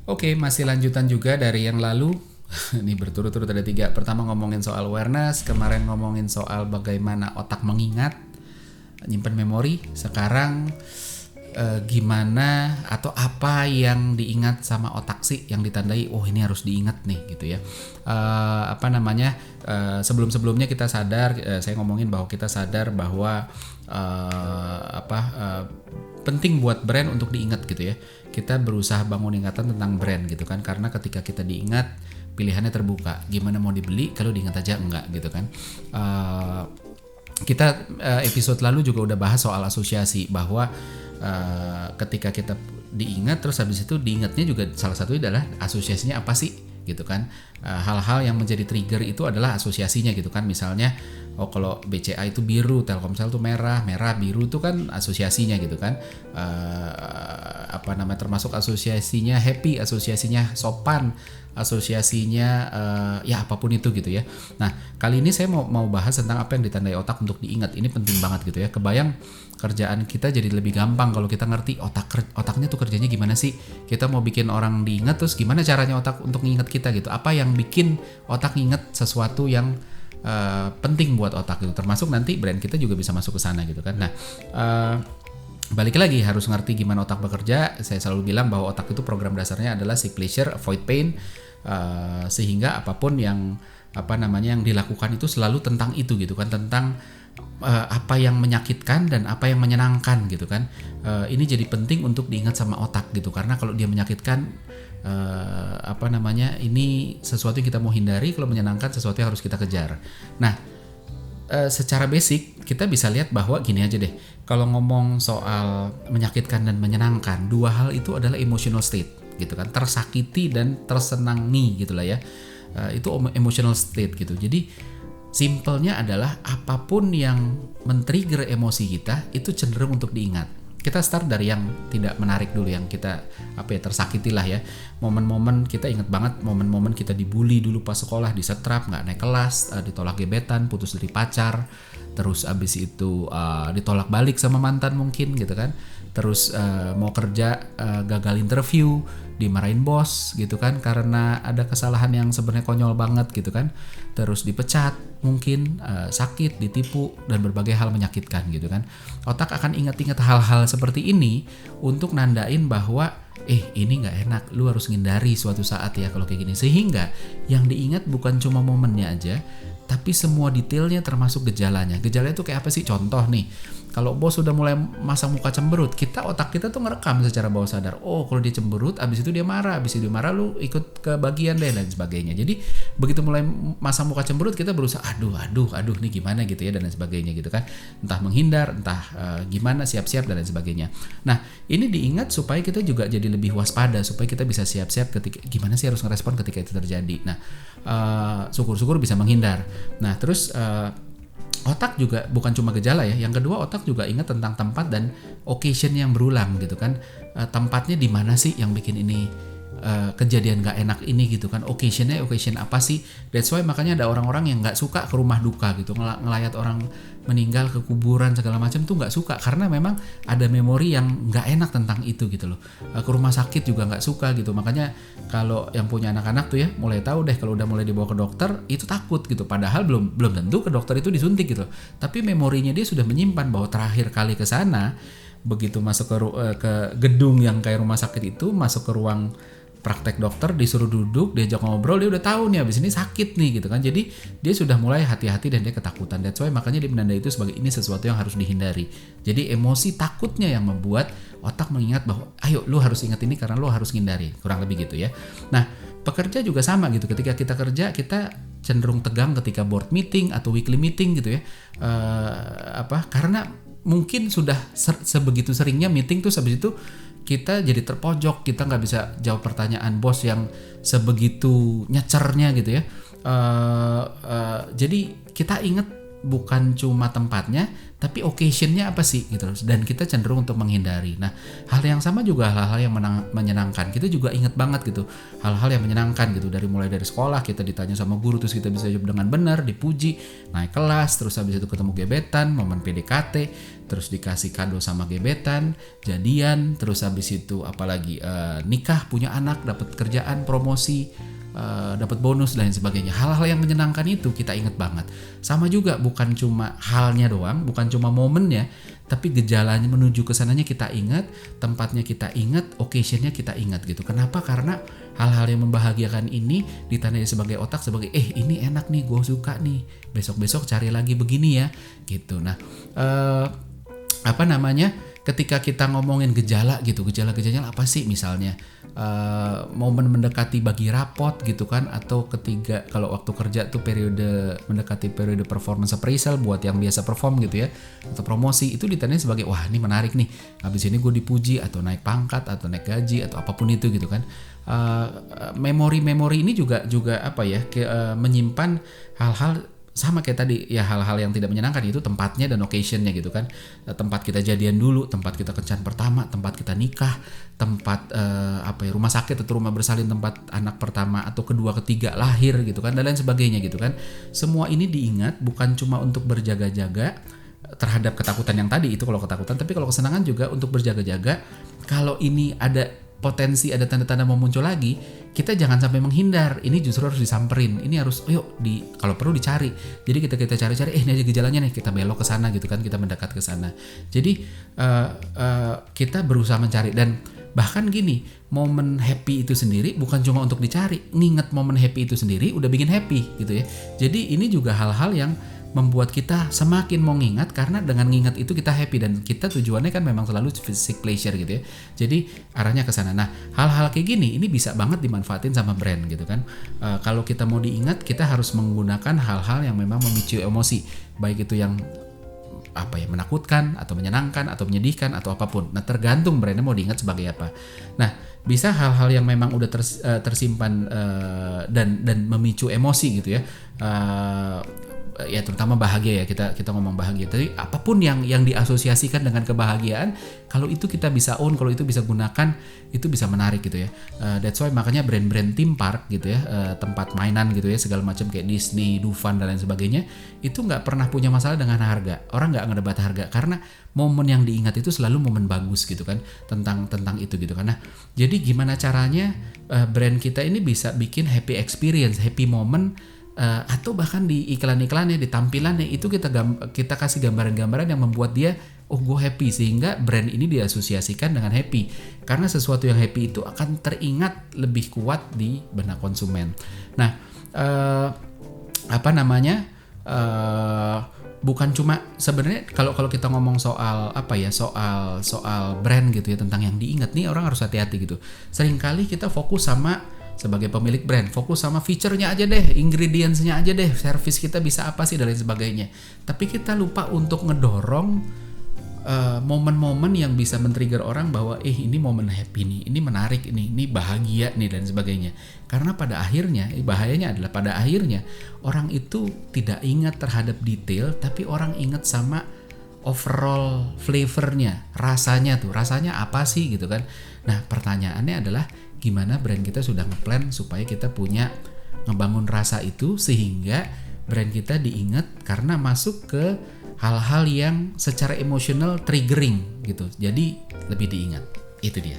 Oke, masih lanjutan juga dari yang lalu. Ini berturut-turut ada 3. Pertama ngomongin soal awareness, kemarin ngomongin soal bagaimana otak mengingat, nyimpen memori. Sekarang gimana atau apa yang diingat sama otak sih yang ditandai ini harus diingat nih gitu ya. Sebelum-sebelumnya kita sadar, saya ngomongin bahwa kita sadar bahwa penting buat brand untuk diingat gitu ya. Kita berusaha bangun ingatan tentang brand gitu kan, karena ketika kita diingat pilihannya terbuka, gimana mau dibeli, kalau diingat aja enggak gitu kan. Kita episode lalu juga udah bahas soal asosiasi, bahwa ketika kita diingat terus habis itu diingatnya juga salah satunya adalah asosiasinya apa sih gitu kan. Hal-hal yang menjadi trigger itu adalah asosiasinya gitu kan. Misalnya kalau BCA itu biru, Telkomsel itu merah, biru itu kan asosiasinya gitu kan. Termasuk asosiasinya happy, asosiasinya sopan, asosiasinya ya apapun itu gitu ya. Nah, kali ini saya mau bahas tentang apa yang ditandai otak untuk diingat. Ini penting banget gitu ya. Kebayang kerjaan kita jadi lebih gampang kalau kita ngerti otaknya tuh kerjanya gimana sih. Kita mau bikin orang diingat, terus gimana caranya otak untuk nginget kita gitu. Apa yang bikin otak nginget sesuatu yang penting buat otak gitu. Termasuk nanti brand kita juga bisa masuk ke sana gitu kan. Nah, balik lagi harus ngerti gimana otak bekerja. Saya selalu bilang bahwa otak itu program dasarnya adalah seek pleasure, avoid pain, sehingga apapun yang yang dilakukan itu selalu tentang itu gitu kan, tentang apa yang menyakitkan dan apa yang menyenangkan gitu kan. Ini jadi penting untuk diingat sama otak gitu, karena kalau dia menyakitkan ini sesuatu yang kita mau hindari, kalau menyenangkan sesuatu yang harus kita kejar. Nah, secara basic kita bisa lihat bahwa gini aja deh, kalau ngomong soal menyakitkan dan menyenangkan, dua hal itu adalah emotional state gitu kan, tersakiti dan tersenangi gitulah ya. Itu emotional state gitu. Jadi simpelnya adalah apapun yang men-trigger emosi kita itu cenderung untuk diingat. Kita start dari yang tidak menarik dulu, yang kita tersakiti lah ya. Momen-momen kita ingat banget, momen-momen kita dibully dulu pas sekolah, disetrap, nggak naik kelas, ditolak gebetan, putus dari pacar, terus abis itu ditolak balik sama mantan mungkin gitu kan. Terus mau kerja gagal interview, dimarahin bos gitu kan karena ada kesalahan yang sebenarnya konyol banget gitu kan. Terus dipecat mungkin, sakit, ditipu, dan berbagai hal menyakitkan gitu kan. Otak akan ingat-ingat hal-hal seperti ini untuk nandain bahwa ini nggak enak, lu harus ngindari suatu saat ya kalau kayak gini. Sehingga yang diingat bukan cuma momennya aja, tapi semua detailnya termasuk gejalanya. Gejalanya itu kayak apa sih? Contoh nih, kalau bos sudah mulai masang muka cemberut, otak kita tuh ngerekam secara bawah sadar. Oh, kalau dia cemberut, abis itu dia marah, lu ikut ke bagian deh dan sebagainya. Jadi begitu mulai masang muka cemberut, kita berusaha aduh nih gimana gitu ya dan lain sebagainya gitu kan. Entah menghindar, entah gimana, siap-siap dan lain sebagainya. Nah, ini diingat supaya kita juga jadi lebih waspada, supaya kita bisa siap-siap ketika gimana sih harus ngerespon ketika itu terjadi. Nah, syukur-syukur bisa menghindar. Nah, terus otak juga bukan cuma gejala ya. Yang kedua, otak juga ingat tentang tempat dan occasion yang berulang gitu kan. Tempatnya di mana sih yang bikin ini kejadian gak enak ini gitu kan. Occasion apa sih? That's why makanya ada orang-orang yang gak suka ke rumah duka gitu, ngelayat orang meninggal ke kuburan segala macam tuh gak suka, karena memang ada memori yang gak enak tentang itu gitu loh. Ke rumah sakit juga gak suka gitu. Makanya kalau yang punya anak-anak tuh ya mulai tahu deh, kalau udah mulai dibawa ke dokter itu takut gitu, padahal belum tentu ke dokter itu disuntik gitu, tapi memorinya dia sudah menyimpan bahwa terakhir kali ke sana, begitu masuk ke gedung yang kayak rumah sakit itu, masuk ke ruang praktek dokter, disuruh duduk, diajak ngobrol, dia udah tahu nih abis ini sakit nih gitu kan. Jadi dia sudah mulai hati-hati dan dia ketakutan. That's why makanya dia menandai itu sebagai ini sesuatu yang harus dihindari. Jadi emosi takutnya yang membuat otak mengingat bahwa ayo lu harus ingat ini karena lu harus hindari, kurang lebih gitu ya. Nah, pekerja juga sama gitu. Ketika kita kerja, kita cenderung tegang ketika board meeting atau weekly meeting gitu ya. Karena mungkin sudah sebegitu seringnya meeting tuh habis itu kita jadi terpojok, kita nggak bisa jawab pertanyaan bos yang sebegitu nyecernya gitu ya. Jadi kita inget bukan cuma tempatnya, tapi occasionnya apa sih gitu. Dan kita cenderung untuk menghindari. Nah, hal yang sama juga hal-hal yang menyenangkan. Kita juga ingat banget gitu hal-hal yang menyenangkan gitu. Mulai dari sekolah kita ditanya sama guru terus kita bisa jawab dengan benar, dipuji, naik kelas, terus habis itu ketemu gebetan, momen PDKT, terus dikasih kado sama gebetan, jadian, terus habis itu apalagi nikah, punya anak, dapat kerjaan, promosi, dapat bonus dan lain sebagainya. Hal-hal yang menyenangkan itu kita ingat banget. Sama juga bukan cuma halnya doang, bukan cuma momennya, tapi gejalanya menuju ke sananya kita ingat, tempatnya kita ingat, occasionnya kita ingat gitu. Kenapa? Karena hal-hal yang membahagiakan ini ditandai sebagai otak sebagai ini enak nih, gue suka nih. Besok-besok cari lagi begini ya gitu. Nah, ketika kita ngomongin gejala gitu, gejala-gejalanya apa sih? Misalnya momen mendekati bagi rapot gitu kan, atau ketiga kalau waktu kerja tuh mendekati periode performance appraisal buat yang biasa perform gitu ya, atau promosi, itu ditandai sebagai wah ini menarik nih, habis ini gue dipuji atau naik pangkat atau naik gaji atau apapun itu gitu kan. Memori-memori ini juga menyimpan hal-hal sama kayak tadi ya, hal-hal yang tidak menyenangkan itu tempatnya dan occasionnya gitu kan. Tempat kita jadian dulu, tempat kita kencan pertama, tempat kita nikah, tempat rumah sakit atau rumah bersalin, tempat anak pertama atau kedua ketiga lahir gitu kan, dan lain sebagainya gitu kan. Semua ini diingat bukan cuma untuk berjaga-jaga terhadap ketakutan yang tadi itu kalau ketakutan, tapi kalau kesenangan juga untuk berjaga-jaga. Kalau ini ada potensi, ada tanda-tanda mau muncul lagi, kita jangan sampai menghindar. Ini justru harus disamperin. Ini harus kalau perlu dicari. Jadi kita cari-cari, ini aja gejalanya nih, kita belok ke sana gitu kan, kita mendekat ke sana. Jadi kita berusaha mencari, dan bahkan gini, momen happy itu sendiri bukan cuma untuk dicari. Nginget momen happy itu sendiri udah bikin happy gitu ya. Jadi ini juga hal-hal yang membuat kita semakin mau ngingat, karena dengan ngingat itu kita happy, dan kita tujuannya kan memang selalu physical pleasure gitu ya. Jadi arahnya ke sana. Nah, hal-hal kayak gini ini bisa banget dimanfaatin sama brand gitu kan. Kalau kita mau diingat, kita harus menggunakan hal-hal yang memang memicu emosi, baik itu yang menakutkan atau menyenangkan atau menyedihkan atau apapun. Nah, tergantung brandnya mau diingat sebagai apa. Nah, bisa hal-hal yang memang udah tersimpan dan memicu emosi gitu ya. Ya terutama bahagia ya, kita ngomong bahagia. Tapi apapun yang diasosiasikan dengan kebahagiaan, kalau itu kita bisa own, kalau itu bisa gunakan, itu bisa menarik gitu ya. That's why makanya brand-brand theme park gitu ya, tempat mainan gitu ya, segala macam kayak Disney, Dufan dan lain sebagainya, itu nggak pernah punya masalah dengan harga. Orang nggak ngedebat harga, karena momen yang diingat itu selalu momen bagus gitu kan, tentang itu gitu kan. Nah, jadi gimana caranya brand kita ini bisa bikin happy experience, happy moment, atau bahkan di iklan-iklannya, di tampilannya itu kita kasih gambaran-gambaran yang membuat dia gue happy, sehingga brand ini diasosiasikan dengan happy, karena sesuatu yang happy itu akan teringat lebih kuat di benak konsumen. Nah, bukan cuma sebenarnya kalau kita ngomong soal soal brand gitu ya, tentang yang diingat nih, orang harus hati-hati gitu. Seringkali kita fokus sama, sebagai pemilik brand, fokus sama feature-nya aja deh, ingredients-nya aja deh, service kita bisa apa sih dan lain sebagainya. Tapi kita lupa untuk ngedorong momen-momen yang bisa men-trigger orang bahwa ini momen happy nih, ini menarik ini bahagia nih dan sebagainya. Karena pada akhirnya, bahayanya adalah pada akhirnya orang itu tidak ingat terhadap detail, tapi orang ingat sama overall flavornya, rasanya apa sih gitu kan. Nah, pertanyaannya adalah gimana brand kita sudah ngeplan supaya kita punya ngebangun rasa itu, sehingga brand kita diingat karena masuk ke hal-hal yang secara emosional triggering gitu, jadi lebih diingat. Itu dia.